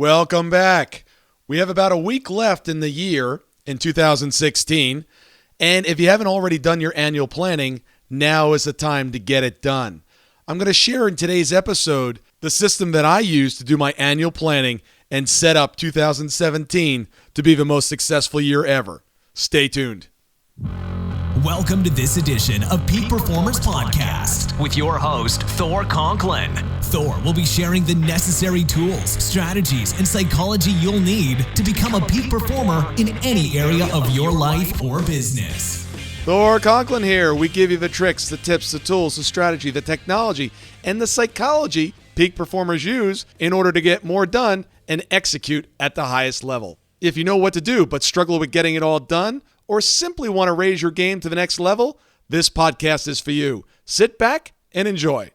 Welcome back. We have about a week left in the year in 2016, and if you haven't already done your annual planning, now is the time to get it done. I'm going to share in today's episode the system that I use to do my annual planning and set up 2017 to be the most successful year ever. Stay tuned. Welcome to this edition of Peak Performance Podcast with your host, Thor Conklin. Thor will be sharing the necessary tools, strategies, and psychology you'll need to become a peak performer in any area of your life or business. Thor Conklin here. We give you the tricks, the tips, the tools, the strategy, the technology, and the psychology peak performers use in order to get more done and execute at the highest level. If you know what to do but struggle with getting it all done, or simply want to raise your game to the next level, this podcast is for you. Sit back and enjoy.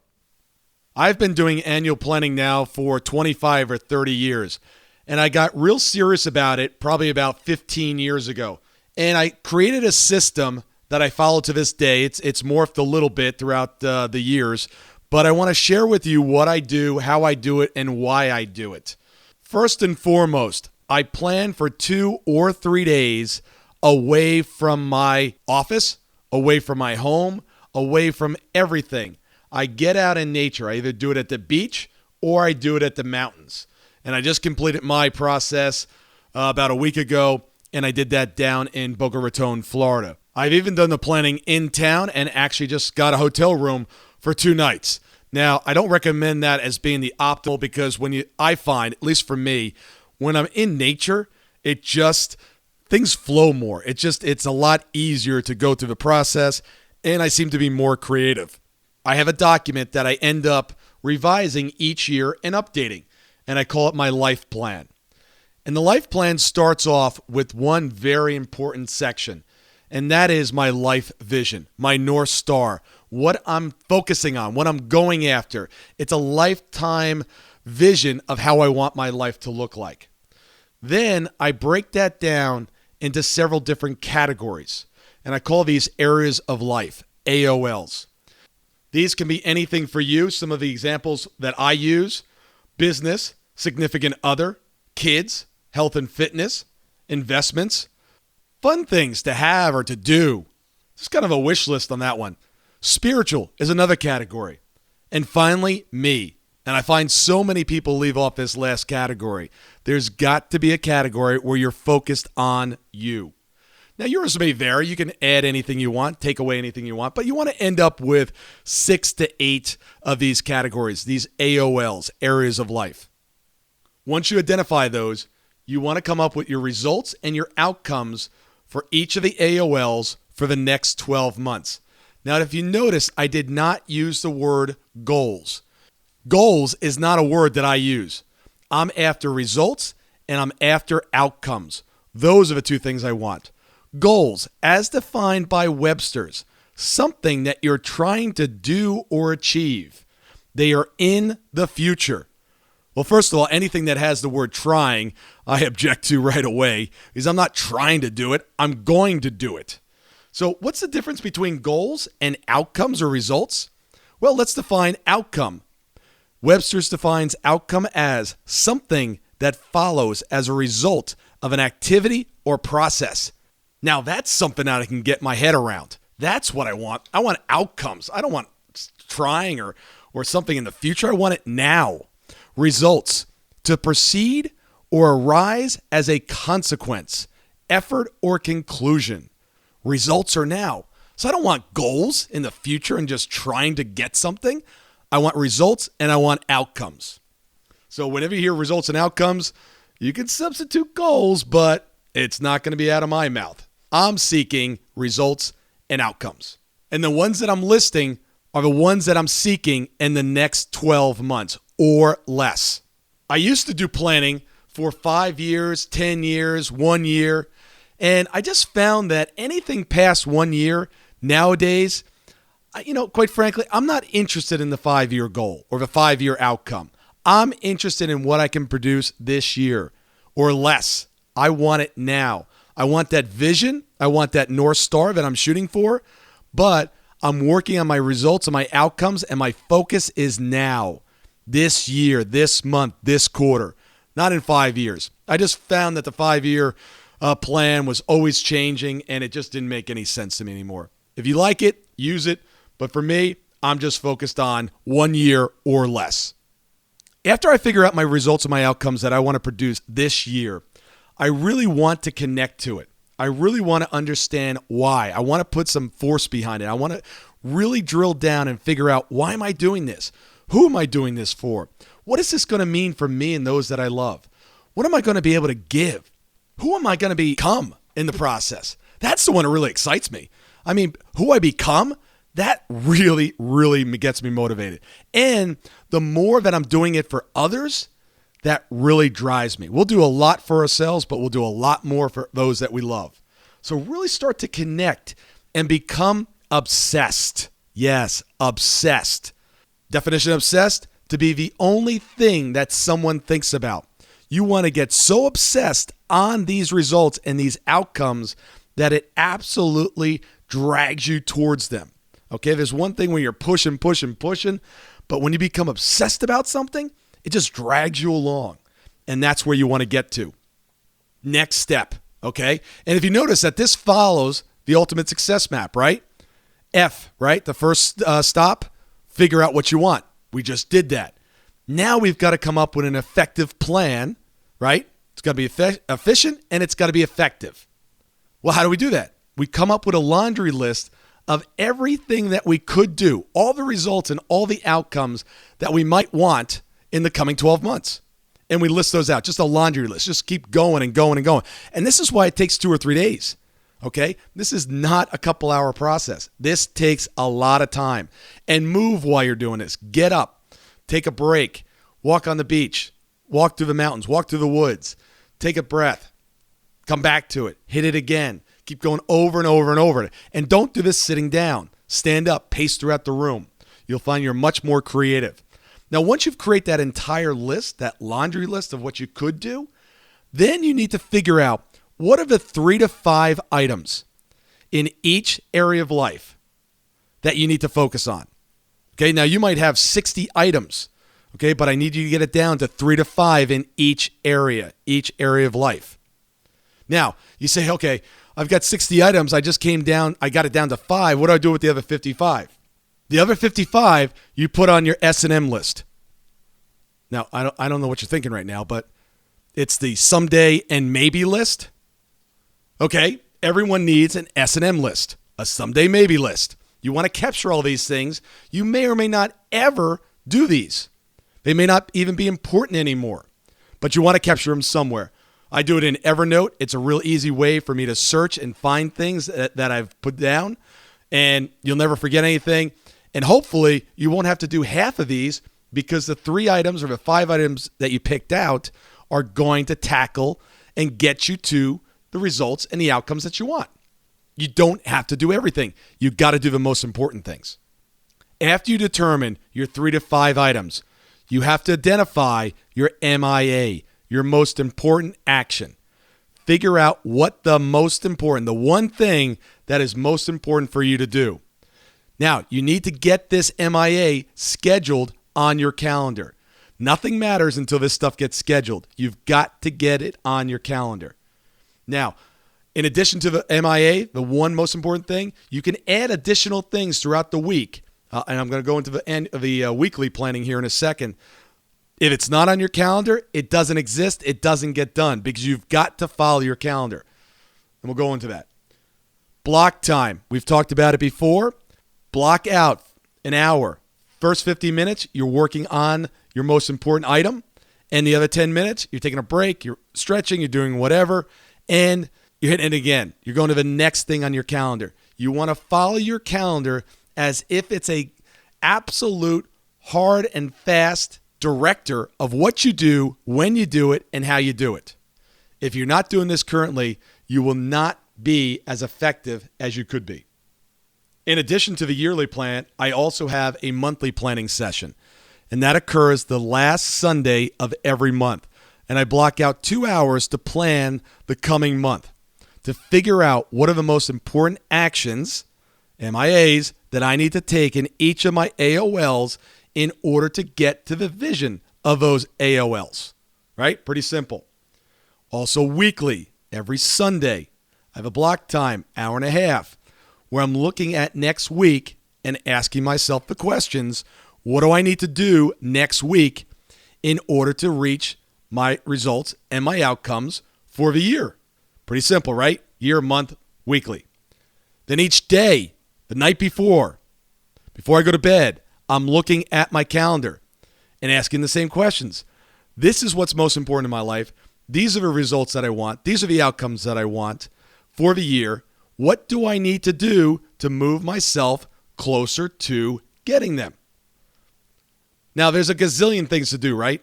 I've been doing annual planning now for 25 or 30 years, and I got real serious about it probably about 15 years ago. And I created a system that I follow to this day. It's morphed a little bit throughout the years, but I want to share with you what I do, how I do it, and why I do it. First and foremost, I plan for 2 or 3 days away from my office, away from my home, away from everything. I get out in nature. I either do it at the beach or I do it at the mountains. And I just completed my process about a week ago, and I did that down in Boca Raton, Florida. I've even done the planning in town and actually just got a hotel room for 2 nights. Now, I don't recommend that as being the optimal because I find, at least for me, when I'm in nature, things flow more. It's a lot easier to go through the process, and I seem to be more creative. I have a document that I end up revising each year and updating, and I call it my life plan. And the life plan starts off with one very important section, and that is my life vision, my North Star, what I'm focusing on, what I'm going after. It's a lifetime vision of how I want my life to look like. Then I break that down into several different categories, and I call these areas of life, AOLs. These can be anything for you. Some of the examples that I use: business, significant other, kids, health and fitness, investments, fun things to have or to do. It's kind of a wish list on that one. Spiritual is another category. And finally, me. And I find so many people leave off this last category. There's got to be a category where you're focused on you. Now, yours may vary. You can add anything you want, take away anything you want, but you want to end up with 6 to 8 of these categories, these AOLs, areas of life. Once you identify those, you want to come up with your results and your outcomes for each of the AOLs for the next 12 months. Now, if you notice, I did not use the word goals. Goals is not a word that I use. I'm after results and I'm after outcomes. Those are the 2 things I want. Goals, as defined by Webster's, something that you're trying to do or achieve. They are in the future. Well, first of all, anything that has the word trying, I object to right away, because I'm not trying to do it. I'm going to do it. So what's the difference between goals and outcomes or results? Well, let's define outcome. Webster's defines outcome as something that follows as a result of an activity or process. Now, that's something that I can get my head around. That's what I want. I want outcomes. I don't want trying or something in the future. I want it now. Results, to proceed or arise as a consequence, effort or conclusion. Results are now. So I don't want goals in the future and just trying to get something. I want results and I want outcomes. So whenever you hear results and outcomes, you can substitute goals, but it's not going to be out of my mouth. I'm seeking results and outcomes. And the ones that I'm listing are the ones that I'm seeking in the next 12 months or less. I used to do planning for 5 years, 10 years, 1 year, and I just found that anything past 1 year nowadays, quite frankly, I'm not interested in the 5-year goal or the 5-year outcome. I'm interested in what I can produce this year or less. I want it now. I want that vision. I want that North Star that I'm shooting for, but I'm working on my results and my outcomes, and my focus is now, this year, this month, this quarter. not in 5 years. I just found that the 5-year plan was always changing, and it just didn't make any sense to me anymore. If you like it, use it. But for me, I'm just focused on 1 year or less. After I figure out my results and my outcomes that I want to produce this year, I really want to connect to it. I really want to understand why. I want to put some force behind it. I want to really drill down and figure out, why am I doing this? Who am I doing this for? What is this going to mean for me and those that I love? What am I going to be able to give? Who am I going to become in the process? That's the one that really excites me. I mean, who I become, that really, really gets me motivated. And the more that I'm doing it for others, that really drives me. We'll do a lot for ourselves, but we'll do a lot more for those that we love. So really start to connect and become obsessed. Yes, obsessed. Definition of obsessed: to be the only thing that someone thinks about. You want to get so obsessed on these results and these outcomes that it absolutely drags you towards them. Okay, there's one thing when you're pushing, but when you become obsessed about something, it just drags you along. And that's where you want to get to. Next step, okay? And if you notice that this follows the ultimate success map, right? F, right? The first stop, figure out what you want. We just did that. Now we've got to come up with an effective plan, right? It's got to be efficient and it's got to be effective. Well, how do we do that? We come up with a laundry list of everything that we could do, all the results and all the outcomes that we might want in the coming 12 months. And we list those out, just a laundry list. Just keep going and going and going. And this is why it takes 2 or 3 days, okay? This is not a couple-hour process. This takes a lot of time. And move while you're doing this. Get up, take a break, walk on the beach, walk through the mountains, walk through the woods, take a breath, come back to it, hit it again. Keep going over and over and over. And don't do this sitting down. Stand up, pace throughout the room. You'll find you're much more creative. Now, once you've created that entire list, that laundry list of what you could do, then you need to figure out, what are the 3 to 5 items in each area of life that you need to focus on. Okay, now you might have 60 items, okay, but I need you to get it down to 3 to 5 in each area of life. Now, you say, okay, I've got 60 items. I got it down to 5. What do I do with the other 55? The other 55, you put on your S&M list. Now, I don't know what you're thinking right now, but it's the someday and maybe list. Okay, everyone needs an S&M list, a someday maybe list. You want to capture all these things. You may or may not ever do these. They may not even be important anymore, but you want to capture them somewhere. I do it in Evernote. It's a real easy way for me to search and find things that I've put down, and you'll never forget anything. And hopefully you won't have to do half of these, because the 3 items or the 5 items that you picked out are going to tackle and get you to the results and the outcomes that you want. You don't have to do everything. You got to do the most important things. After you determine your 3 to 5 items, you have to identify your MIA, your most important action. Figure out what the one thing that is most important for you to do. Now, you need to get this MIA scheduled on your calendar. Nothing matters until this stuff gets scheduled. You've got to get it on your calendar. Now, in addition to the MIA, the one most important thing, you can add additional things throughout the week. And I'm going to go into the end of the weekly planning here in a second. If it's not on your calendar, it doesn't exist. It doesn't get done, because you've got to follow your calendar. And we'll go into that. Block time. We've talked about it before. Block out an hour. First 50 minutes, you're working on your most important item. And the other 10 minutes, you're taking a break, you're stretching, you're doing whatever, and you're hitting it again. You're going to the next thing on your calendar. You want to follow your calendar as if it's a absolute hard and fast director of what you do, when you do it, and how you do it. If you're not doing this currently, you will not be as effective as you could be. In addition to the yearly plan, I also have a monthly planning session, and that occurs the last Sunday of every month. And I block out 2 hours to plan the coming month, to figure out what are the most important actions, MIAs, that I need to take in each of my AOLs in order to get to the vision of those AOLs. right? Pretty simple. Also weekly, every Sunday, I have a block time, hour and a half, where I'm looking at next week and asking myself the questions, what do I need to do next week in order to reach my results and my outcomes for the year? Pretty simple, right? Year, month, weekly. Then each day, the night before I go to bed, I'm looking at my calendar and asking the same questions. This is what's most important in my life. These are the results that I want. These are the outcomes that I want for the year. What do I need to do to move myself closer to getting them? Now, there's a gazillion things to do, right?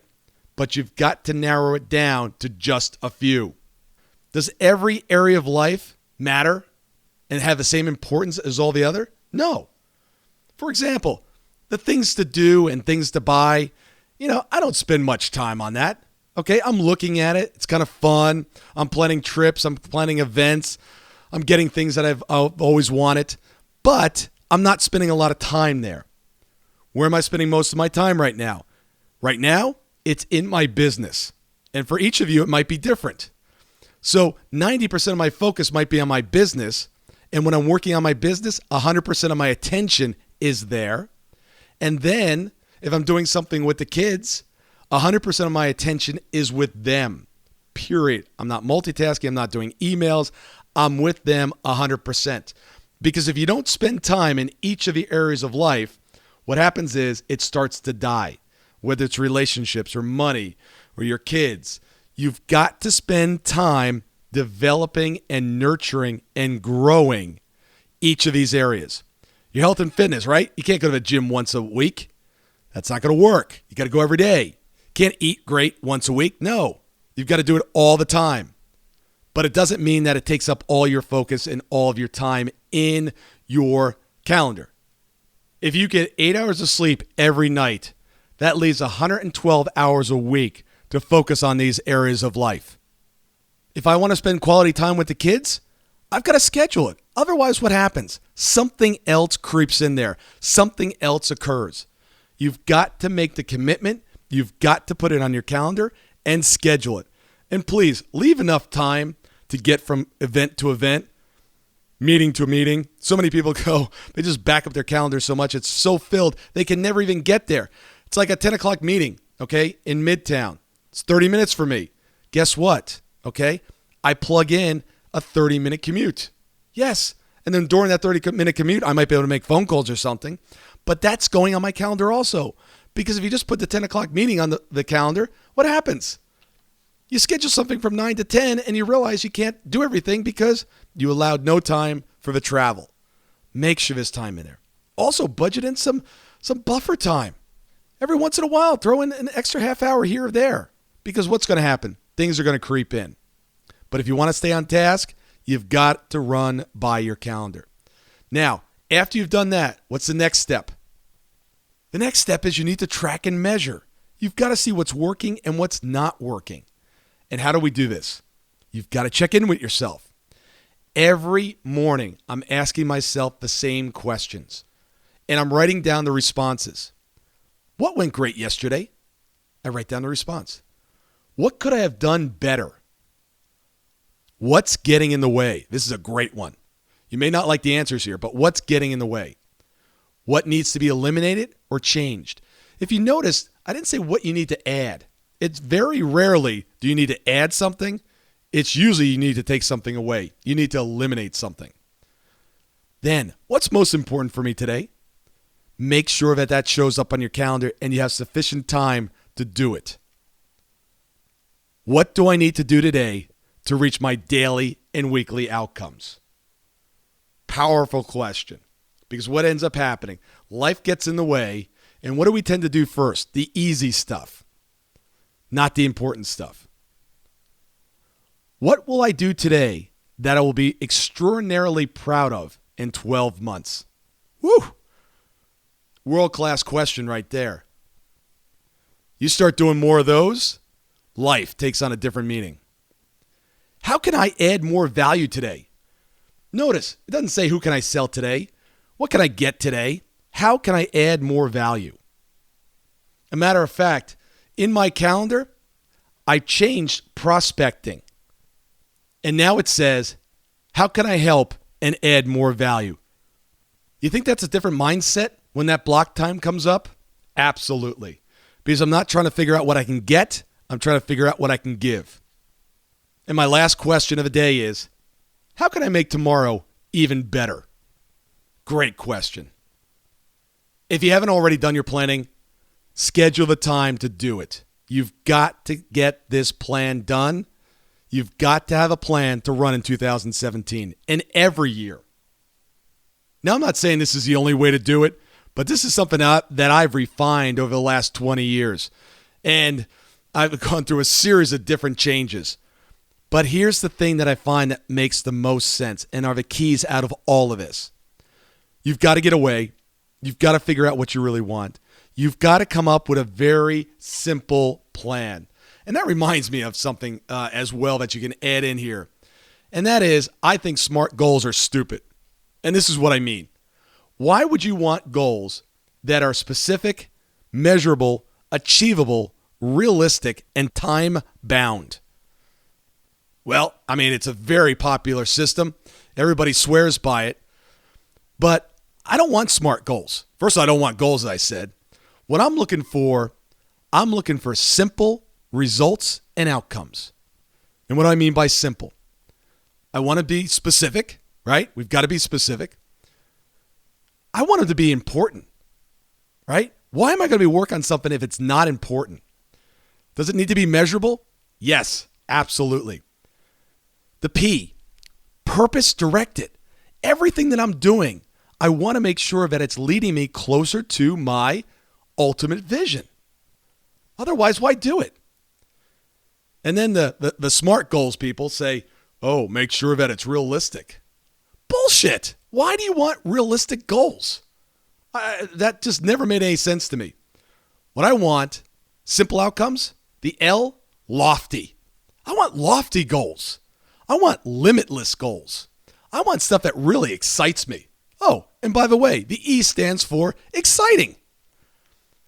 But you've got to narrow it down to just a few. Does every area of life matter and have the same importance as all the other? No. For example, the things to do and things to buy, I don't spend much time on that. Okay, I'm looking at it. It's kind of fun. I'm planning trips. I'm planning events. I'm getting things that I've always wanted. But I'm not spending a lot of time there. Where am I spending most of my time right now? Right now, it's in my business. And for each of you, it might be different. So 90% of my focus might be on my business. And when I'm working on my business, 100% of my attention is there. And then if I'm doing something with the kids, 100% of my attention is with them, period. I'm not multitasking. I'm not doing emails. I'm with them 100%. Because if you don't spend time in each of the areas of life, what happens is it starts to die, whether it's relationships or money or your kids. You've got to spend time developing and nurturing and growing each of these areas. Your health and fitness, right? You can't go to the gym once a week. That's not going to work. You got to go every day. Can't eat great once a week. No, you've got to do it all the time. But it doesn't mean that it takes up all your focus and all of your time in your calendar. If you get 8 hours of sleep every night, that leaves 112 hours a week to focus on these areas of life. If I want to spend quality time with the kids, I've got to schedule it. Otherwise, what happens? Something else creeps in there. Something else occurs. You've got to make the commitment. You've got to put it on your calendar and schedule it. And please, leave enough time to get from event to event, meeting to meeting. So many people go, they just back up their calendar so much. It's so filled, they can never even get there. It's like a 10 o'clock meeting, okay, in Midtown. It's 30 minutes for me. Guess what, okay? I plug in a 30-minute commute. Yes, and then during that 30-minute commute, I might be able to make phone calls or something. But that's going on my calendar also. Because if you just put the 10 o'clock meeting on the calendar, what happens? You schedule something from 9 to 10 and you realize you can't do everything because you allowed no time for the travel. Make sure there's time in there. Also, budget in some buffer time. Every once in a while, throw in an extra half hour here or there. Because what's going to happen? Things are going to creep in. But if you want to stay on task, you've got to run by your calendar. Now, after you've done that, what's the next step? The next step is you need to track and measure. You've got to see what's working and what's not working. And how do we do this? You've got to check in with yourself. Every morning, I'm asking myself the same questions. And I'm writing down the responses. What went great yesterday? I write down the response. What could I have done better? What's getting in the way? This is a great one. You may not like the answers here, but what's getting in the way? What needs to be eliminated or changed? If you notice, I didn't say what you need to add. It's very rarely do you need to add something. It's usually you need to take something away. You need to eliminate something. Then, what's most important for me today? Make sure that shows up on your calendar and you have sufficient time to do it. What do I need to do today to reach my daily and weekly outcomes? Powerful question. Because what ends up happening? Life gets in the way, and what do we tend to do first? The easy stuff, not the important stuff. What will I do today that I will be extraordinarily proud of in 12 months? Woo! World-class question right there. You start doing more of those, life takes on a different meaning. How can I add more value today? Notice, it doesn't say who can I sell today. What can I get today? How can I add more value? A matter of fact, in my calendar, I changed prospecting. And now it says, how can I help and add more value? You think that's a different mindset when that block time comes up? Absolutely. Because I'm not trying to figure out what I can get. I'm trying to figure out what I can give. And my last question of the day is, how can I make tomorrow even better? Great question. If you haven't already done your planning, schedule the time to do it. You've got to get this plan done. You've got to have a plan to run in 2017 and every year. Now, I'm not saying this is the only way to do it, but this is something that I've refined over the last 20 years. And I've gone through a series of different changes. But here's the thing that I find that makes the most sense and are the keys out of all of this. You've got to get away. You've got to figure out what you really want. You've got to come up with a very simple plan. And that reminds me of something as well that you can add in here. And that is, I think SMART goals are stupid. And this is what I mean. Why would you want goals that are specific, measurable, achievable, realistic, and time-bound? Well, I mean, it's a very popular system. Everybody swears by it. But I don't want SMART goals. First, I don't want goals, as I said. What I'm looking for simple results and outcomes. And what do I mean by simple? I want to be specific, right? We've got to be specific. I want them to be important, right? Why am I going to be working on something if it's not important? Does it need to be measurable? Yes, absolutely. The P, purpose directed. Everything that I'm doing, I want to make sure that it's leading me closer to my ultimate vision. Otherwise, why do it? And then the SMART goals people say, oh, make sure that it's realistic. Bullshit. Why do you want realistic goals? That just never made any sense to me. What I want, simple outcomes. The L, lofty. I want lofty goals. I want limitless goals. I want stuff that really excites me. Oh, and by the way, the E stands for exciting.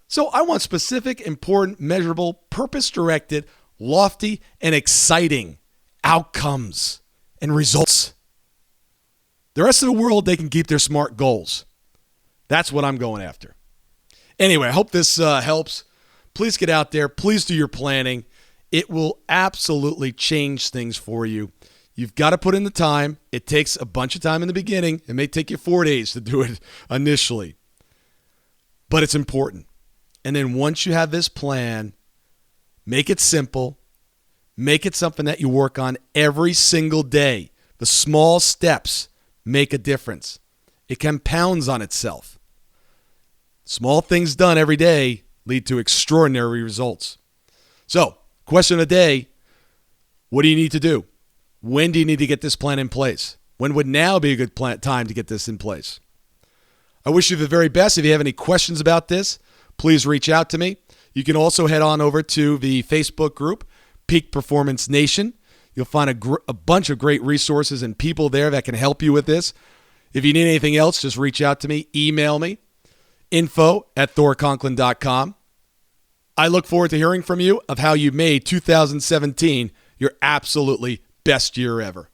So I want specific, important, measurable, purpose-directed, lofty, and exciting outcomes and results. The rest of the world, they can keep their SMART goals. That's what I'm going after. Anyway, I hope this helps. Please get out there. Please do your planning. It will absolutely change things for you. You've got to put in the time. It takes a bunch of time in the beginning. It may take you 4 days to do it initially. But it's important. And then once you have this plan, make it simple. Make it something that you work on every single day. The small steps make a difference. It compounds on itself. Small things done every day lead to extraordinary results. So, question of the day, what do you need to do? When do you need to get this plan in place? When would now be a good time to get this in place? I wish you the very best. If you have any questions about this, please reach out to me. You can also head on over to the Facebook group, Peak Performance Nation. You'll find a bunch of great resources and people there that can help you with this. If you need anything else, just reach out to me. Email me, info@thorconklin.com. I look forward to hearing from you of how you made 2017 your absolutely best year ever.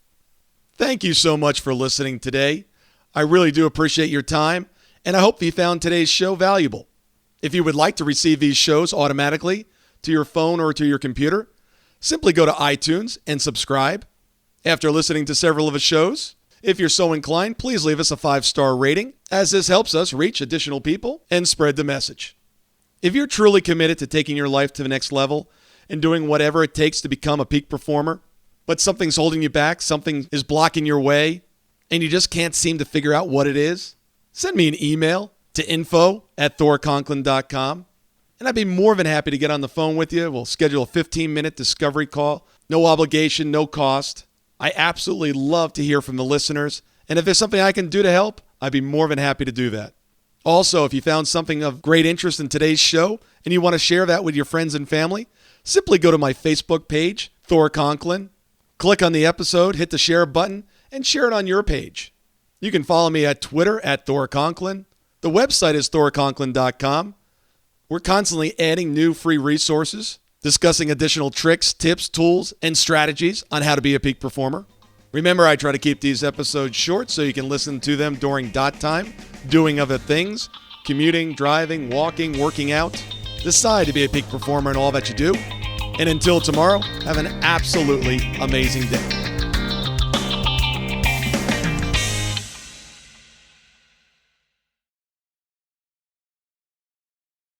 Thank you so much for listening today. I really do appreciate your time, and I hope you found today's show valuable. If you would like to receive these shows automatically to your phone or to your computer, simply go to iTunes and subscribe. After listening to several of the shows, if you're so inclined, please leave us a 5-star rating, as this helps us reach additional people and spread the message. If you're truly committed to taking your life to the next level and doing whatever it takes to become a peak performer, but something's holding you back, something is blocking your way, and you just can't seem to figure out what it is, send me an email to info@thorconklin.com, and I'd be more than happy to get on the phone with you. We'll schedule a 15-minute discovery call. No obligation, no cost. I absolutely love to hear from the listeners, and if there's something I can do to help, I'd be more than happy to do that. Also, if you found something of great interest in today's show and you want to share that with your friends and family, simply go to my Facebook page, Thor Conklin, click on the episode, hit the share button, and share it on your page. You can follow me at Twitter @ThorConklin. The website is thorconklin.com. We're constantly adding new free resources discussing additional tricks, tips, tools, and strategies on how to be a peak performer. Remember, I try to keep these episodes short so you can listen to them during dot time, doing other things, commuting, driving, walking, working out. Decide to be a peak performer in all that you do. And until tomorrow, have an absolutely amazing day.